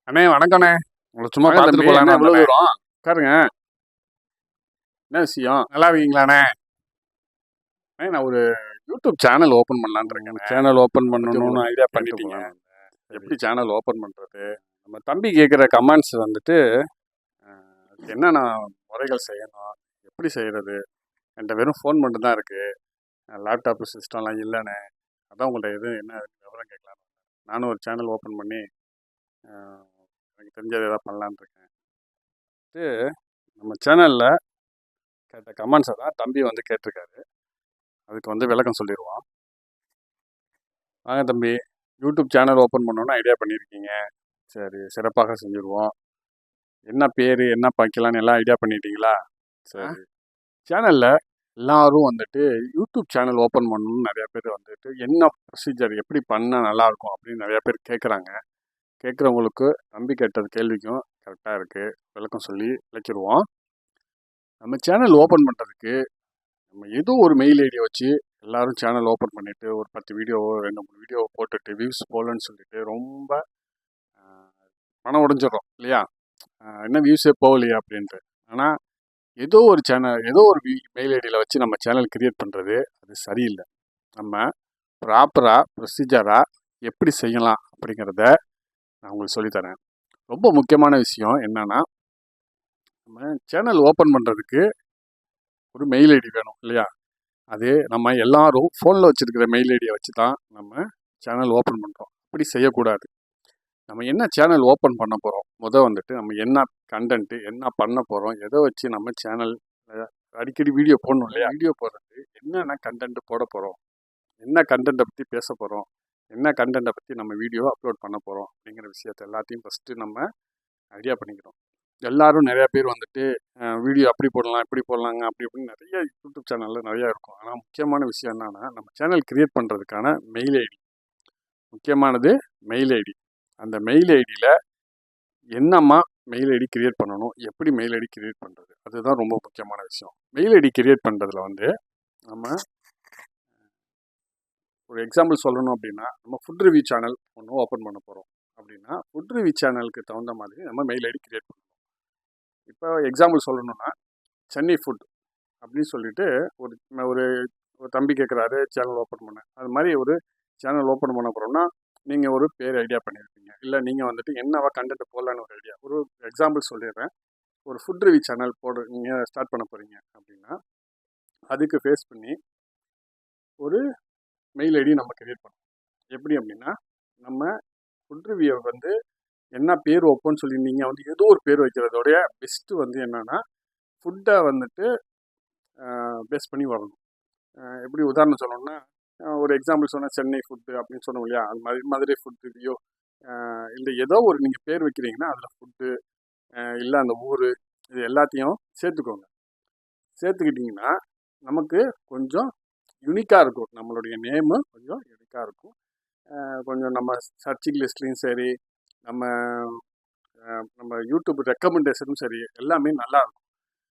அண்ணே வணக்கண்ணே. உங்களை சும்மா வாங்க பார்த்துட்டு தம்பி, என்ன போகலான்னு இவ்வளோ வந்தேண்ணே. தூரம்? உட்காருங்க. என்ன விஷயம்? நல்லா இருக்கீங்களாண்ணே? நான் ஒரு யூடியூப் சேனல் ஓப்பன் பண்ணலான்னு இருக்கேண்ணே. சேனல் ஓப்பன் அதை பற்றி பண்ணணும்னு உங்களுக்கு ஐடியா கேட்டு பண்ணிட்டீங்க. போகலான்னு வந்தேன். சரி. எப்படி சேனல் ஓப்பன் பண்ணுறது, நம்ம தம்பி கேட்குற கமெண்ட்ஸ் வந்துட்டு அதுக்கு என்னென்ன முறைகள் செய்யணும், எப்படி செய்கிறது, என்கிட்ட வெறும் ஃபோன் மட்டும் தான் இருக்குது, லேப்டாப்பு சிஸ்டம்லாம் இல்லைண்ணே. அதான் உங்கள்கிட்ட என்ன விவரம் கேட்கலாம். நானும் ஒரு சேனல் ஓப்பன் பண்ணி எனக்கு தெரிஞ்சது எதாவது பண்ணலான்னு இருக்கேன். நம்ம சேனலில் கேட்ட கமெண்ட்ஸை தான் தம்பி வந்து கேட்டிருக்காரு. அதுக்கு வந்து விளக்கம் சொல்லிடுவோம். வாங்க தம்பி, யூடியூப் சேனல் ஓப்பன் பண்ணணுன்னு ஐடியா பண்ணியிருக்கீங்க. சரி, சிறப்பாக செஞ்சுருவோம். என்ன பேர், என்ன வைக்கலான்னு எல்லாம் ஐடியா பண்ணிட்டீங்களா? சரி. சேனலில் எல்லாரும் வந்துட்டு யூடியூப் சேனல் ஓப்பன் பண்ணணும்னு நிறையா பேர் வந்துட்டு என்ன ப்ரொசீஜர், எப்படி பண்ணால் நல்லாயிருக்கும் அப்படின்னு நிறையா பேர் கேட்குறாங்க. கேட்குறவங்களுக்கு தம்பி கேட்டது கேள்விக்கும் கரெக்டாக இருக்குது. விளக்கம் சொல்லி விளக்கிடுவோம். நம்ம சேனல் ஓப்பன் பண்ணுறதுக்கு நம்ம ஏதோ ஒரு மெயில் ஐடியை வச்சு எல்லோரும் சேனல் ஓப்பன் பண்ணிவிட்டு ஒரு 10 வீடியோவோ 2-3 வீடியோவோ போட்டுட்டு வியூஸ் போகலன்னு சொல்லிட்டு ரொம்ப மனம் உடைஞ்சிடும் இல்லையா? என்ன வியூஸே போகலையா அப்படின்ட்டு. ஆனால் ஏதோ ஒரு சேனல், ஏதோ ஒரு மெயில் ஐடியில் வச்சு நம்ம சேனல் க்ரியேட் பண்ணுறது அது சரியில்லை. நம்ம ப்ராப்பராக ப்ரொசீஜராக எப்படி செய்யலாம் அப்படிங்கிறத நான் உங்களுக்கு சொல்லித்தரேன். ரொம்ப முக்கியமான விஷயம் என்னென்னா, நம்ம சேனல் ஓப்பன் பண்ணுறதுக்கு ஒரு மெயில் ஐடி வேணும் இல்லையா? அது நம்ம எல்லாரும் ஃபோனில் வச்சுருக்கிற மெயில் ஐடியை வச்சு தான் நம்ம சேனல் ஓப்பன் பண்ணுறோம். அப்படி செய்யக்கூடாது. நம்ம என்ன சேனல் ஓப்பன் பண்ண போகிறோம், வந்துட்டு நம்ம என்ன கண்டென்ட்டு, என்ன பண்ண போகிறோம், எதை வச்சு நம்ம சேனல் அடிக்கடி வீடியோ போடணும் இல்லையா? வீடியோ போடுறது என்னென்ன கண்டென்ட்டு போட போகிறோம், என்ன கண்டென்ட்டை பற்றி பேச போகிறோம், என்ன கண்டென்ட்டை பற்றி நம்ம வீடியோ அப்லோட் பண்ண போகிறோம் அப்படிங்கிற விஷயத்தை எல்லாத்தையும் ஃபஸ்ட்டு நம்ம ஐடியா பண்ணிக்கிறோம். எல்லோரும் நிறையா பேர் வந்துட்டு வீடியோ அப்படி போடலாம், இப்படி போடலாங்க, அப்படி இப்படின்னு நிறைய யூடியூப் சேனலில் நிறையா இருக்கும். ஆனால் முக்கியமான விஷயம் என்னென்னா, நம்ம சேனல் க்ரியேட் பண்ணுறதுக்கான மெயில் ஐடி முக்கியமானது. மெயில் ஐடி, அந்த மெயில் ஐடியில் என்னம்மா மெயில் ஐடி க்ரியேட் பண்ணணும், எப்படி மெயில் ஐடி க்ரியேட் பண்ணுறது, அதுதான் ரொம்ப முக்கியமான விஷயம். மெயில் ஐடி க்ரியேட் பண்ணுறதுல வந்து நம்ம ஒரு எக்ஸாம்பிள் சொல்லணும் அப்படின்னா, நம்ம ஃபுட் ரிவ்யூ சேனல் ஒன்று ஓப்பன் பண்ண போகிறோம் அப்படின்னா, ஃபுட் ரிவ்யூ சேனலுக்கு தகுந்த மாதிரி நம்ம மெயில் ஐடி க்ரியேட் பண்ணணும். இப்போ எக்ஸாம்பிள் சொல்லணுன்னா, சென்னை ஃபுட் அப்படின்னு சொல்லிட்டு ஒரு ஒரு ஒரு தம்பி கேட்குறாரு சேனல் ஓப்பன் பண்ண. அது மாதிரி ஒரு சேனல் ஓப்பன் பண்ண போகிறோம்னா, நீங்கள் ஒரு பேர் ஐடியா பண்ணியிருப்பீங்க. இல்லை நீங்கள் வந்துட்டு என்னவா கண்டென்ட் போடலான்னு ஒரு ஐடியா. ஒரு எக்ஸாம்பிள் சொல்லிடுறேன். ஒரு ஃபுட் ரிவ்யூ சேனல் நீங்கள் ஸ்டார்ட் பண்ண போகிறீங்க அப்படின்னா, அதுக்கு ஃபேஸ் பண்ணி ஒரு மெயில் ஐடி நம்ம கிரியேட் பண்ணணும். எப்படி அப்படின்னா, நம்ம ஃபுட் ரிவ்யூ வந்து என்ன பேர் வைப்போம்னு சொல்லி நீங்கள் வந்து ஏதோ ஒரு பேர் வைக்கிறதோடைய பெஸ்ட்டு வந்து என்னென்னா, ஃபுட்டை வந்துட்டு பேஸ் பண்ணி வரணும். எப்படி உதாரணம் சொல்லணும்னா, ஒரு எக்ஸாம்பிள் சொன்னால் சென்னை ஃபுட்டு அப்படின்னு சொன்னோம் இல்லையா? அது மாதிரி மதுரை ஃபுட் ரிவ்யூ, இல்லை ஏதோ ஒரு நீங்கள் பேர் வைக்கிறீங்கன்னா அதில் ஃபுட்டு இல்லை அந்த ஊர், இது எல்லாத்தையும் சேர்த்துக்கோங்க. சேர்த்துக்கிட்டிங்கன்னா நமக்கு கொஞ்சம் யூனிக்காக இருக்கும். நம்மளுடைய நேமு கொஞ்சம் யூனிக்காக இருக்கும். கொஞ்சம் நம்ம சர்ச்சிங் லிஸ்ட்லேயும் சரி, நம்ம நம்ம யூடியூப் ரெக்கமெண்டேஷனும் சரி, எல்லாமே நல்லாயிருக்கும்.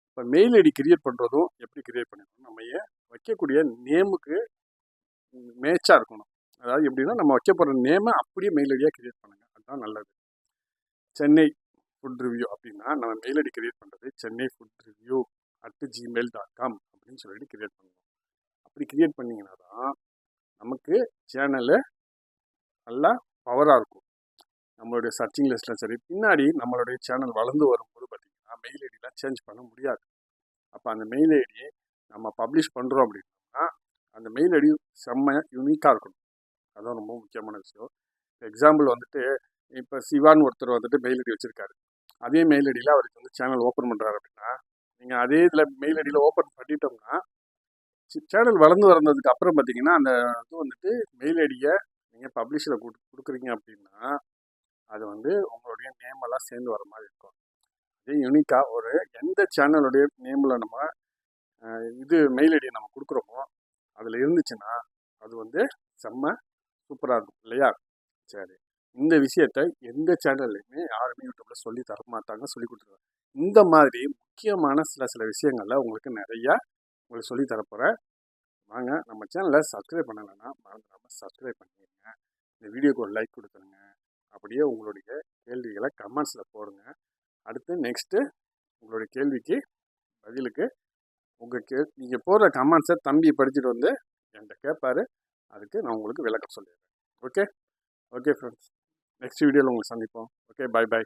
இப்போ மெயில் ஐடி கிரியேட் பண்ணுறதும் எப்படி கிரியேட் பண்ணிடணும், நம்ம வைக்கக்கூடிய நேமுக்கு மேட்சாக இருக்கணும். அதாவது எப்படின்னா, நம்ம வைக்க போகிற நேமை அப்படியே மெயில் ஐடியாக கிரியேட் பண்ணுங்கள், அதுதான் நல்லது. சென்னை ஃபுட் ரிவ்யூ அப்படின்னா நம்ம மெயில் ஐடி கிரியேட் பண்ணுறது சென்னை ஃபுட் ரிவ்யூ @gmail.com அப்படின்னு சொல்லிட்டு கிரியேட் பண்ணுவோம். அப்படி கிரியேட் பண்ணிங்கன்னா தான் நமக்கு சேனலு நல்லா பவராக இருக்கும். நம்மளுடைய சர்ச்சிங் லிஸ்ட்டில் சரி, பின்னாடி நம்மளுடைய சேனல் வளர்ந்து வரும்போது பார்த்திங்கன்னா மெயில் ஐடியெலாம் சேஞ்ச் பண்ண முடியாது. அப்போ அந்த மெயில் ஐடியை நம்ம பப்ளிஷ் பண்ணுறோம் அப்படின்னா அந்த மெயில் ஐடி செம்ம யூனிக்காக இருக்கணும். அதுதான் ரொம்ப முக்கியமான விஷயம். எக்ஸாம்பிள் வந்துட்டு, இப்போ சிவான்னு ஒருத்தர் வந்துட்டு மெயில் ஐடி வச்சுருக்காரு. அதே மெயில் ஐடியில் அவருக்கு வந்து சேனல் ஓப்பன் பண்ணுறாரு அப்படின்னா, நீங்கள் அதே இதில் மெயில் ஐடியில் ஓப்பன் பண்ணிட்டோம்னா, சேனல் வளர்ந்து வந்ததுக்கு அப்புறம் பார்த்தீங்கன்னா, அந்த இது வந்துட்டு மெயில் ஐடியை நீங்கள் பப்ளிஷில் கொடுக்குறீங்க அப்படின்னா, அது வந்து உங்களுடைய நேமெல்லாம் சேர்ந்து வர மாதிரி இருக்கும். அதே யூனிக்காக ஒரு எந்த சேனலுடைய நேமில் நம்ம இது மெயில் ஐடியை நம்ம கொடுக்குறோமோ அதில் இருந்துச்சுன்னா அது வந்து செம்ம சூப்பராக இருக்கும் இல்லையா? சரி, இந்த விஷயத்தை எந்த சேனல்லையுமே யாருமே யூடியூப்பில் சொல்லி தர மாட்டாங்க, சொல்லி கொடுத்துருவாங்க. இந்த மாதிரி முக்கியமான சில விஷயங்களில் உங்களுக்கு நிறையா உங்களுக்கு சொல்லி தரப்போகிறேன். வாங்க, நம்ம சேனலை சப்ஸ்கிரைப் பண்ணலைன்னா மறந்துடாமல் சப்ஸ்கிரைப் பண்ணிடுங்க. இந்த வீடியோக்கு ஒரு லைக் கொடுத்துருங்க. அப்படியே உங்களுடைய கேள்விகள் கேள்விகளை கமெண்ட்ஸில் போடுங்க. அடுத்து நெக்ஸ்ட்டு உங்களுடைய கேள்விக்கு பதிலுக்கு நீங்கள் போடுற கமெண்ட்ஸை தம்பி படிச்சுட்டு வந்து என்கிட்ட கேட்பாரு. அதுக்கு நான் உங்களுக்கு விளக்கம் சொல்லிடுறேன். ஓகே ஃப்ரெண்ட்ஸ், நெக்ஸ்ட் வீடியோவில் உங்களுக்கு சந்திப்போம். Okay, by.